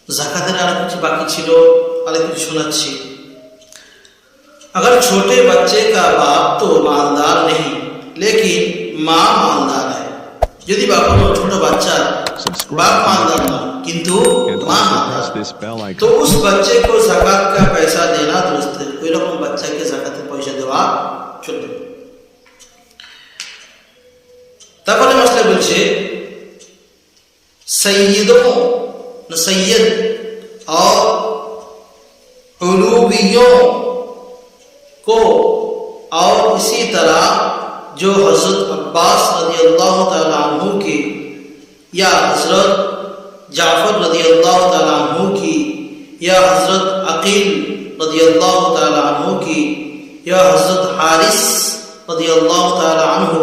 ज़कातेर are कुछ बाकी छिलो आर कुछ शोनाচ্ছি। अगर छोटे बच्चे का बाप तो मालदार नहीं लेकिन माँ मालदार है। यदि बापा छोटा बच्चा बाप मालदार ना किंतु माँ मालदार, तो उस बच्चे को ज़कात का पैसा देना दुरुस्त है। कोई रकम बच्चा के ज़कातेर पैसा देवा चलবে। তারপরে মাসলা বলছে सैयदों सैयद और उलूबियों को और इसी तरह जो हजरत अब्बास रज़ियल्लाहु ताला अन्हु की या हजरत जाफर रज़ियल्लाहु ताला अन्हु की या हजरत अकील रज़ियल्लाहु ताला अन्हु की या हजरत हारिस रज़ियल्लाहु ताला अन्हु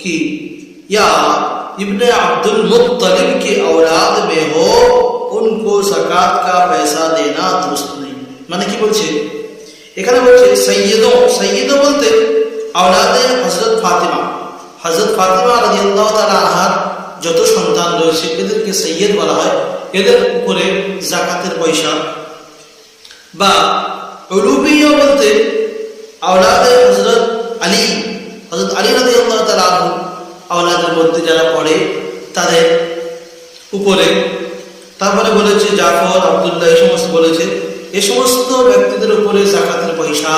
की या इब्ने अब्दुल मुत्तलिब की औलाद में हो उनको ज़कात का पैसा देना दुरुस्त नहीं। माने কি বলছে এখানে বলছে সৈয়দো বলতে औलादे हजरत ফাতিমা রাদিয়াল্লাহু তাআলা আনহার যত সন্তান রয়েছে এদেরকে সৈয়দ বলা হয়। এদের উপরে যাকাতের পয়সা বা উলুবিয়া বলতে औलादे हजरत আলী রাদিয়াল্লাহু তাআলা আনহু औलाদের মধ্যে যারা পড়ে তাদের উপরে। তারপরে বলেছে জাফর আব্দুল্লাহ এই সমস্ত বলেছে এই সমস্ত ব্যক্তিদের উপরে যাকাতের পয়সা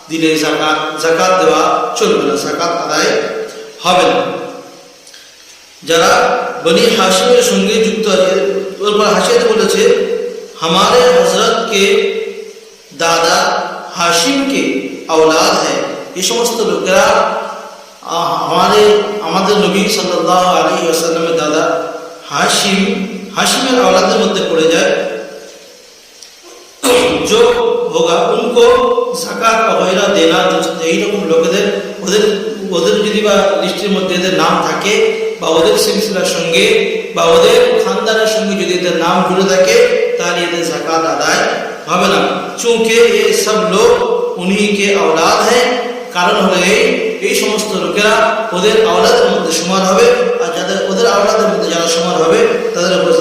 দিলে যাকাত দেওয়া চলবে না, যাকাত আদায় হবে না। যারা বনি হাশিমের সঙ্গে যুক্ত আছে ওর হাশিয়াতে বলেছে हमारे हजरत के दादा हाशिम के औलाद है। এই সমস্ত লোকেরা हमारे नबी सल्लल्लाहु अलैहि वसल्लम में दादा हाशिमेर औलाদের মধ্যে পড়ে যায়। जो होगा उनको ज़कात वगैरह देना এই রকম লোকেদের ওদের যদি বা লিস্টের মধ্যে এদের নাম থাকে বা ওদের সিলসিলার সঙ্গে বা ওদের খানদানের সঙ্গে যদি এদের নাম জুড়ে থাকে তাহলে এদের ज़कात আদায় হবে না। चूंकि ये सब लोग उन्हीं के औलाद हैं, কারণ হলো এই সমস্ত লোকেরা ওদের আওলাদের মধ্যে সমান হবে আর যাদের ওদের আওলাদের মধ্যে যারা সমান হবে তাদের উপর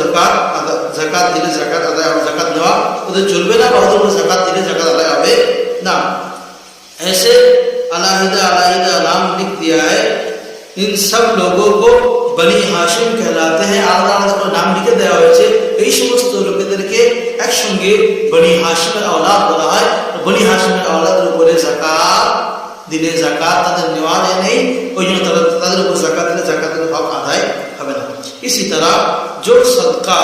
যাকাত দিলে যাকাত আদায় হবে, যাকাত দেওয়া ওদের চলবে না বা ওদের উপর যাকাত দিলে যাকাত আদায় হবে না। ऐसे अलग-अलग नाम लिख दिया है। इन सब लोगों को बनी हाशिम कहलाते हैं। আলাদা করে নাম লিখে দেওয়া হয়েছে। এই সমস্ত লোকেদেরকে একসঙ্গে বনি হাশিমের আওলাদ বলা হয়। বনি হাশিমের আওলাদের উপরে যাকাত দিলে যাকাত তাদের নেওয়া নেই, ওই জন্য তাদের উপর যাকাত দিলে যাকাতের হক আদায় হবে না। इसी तरह जो सदका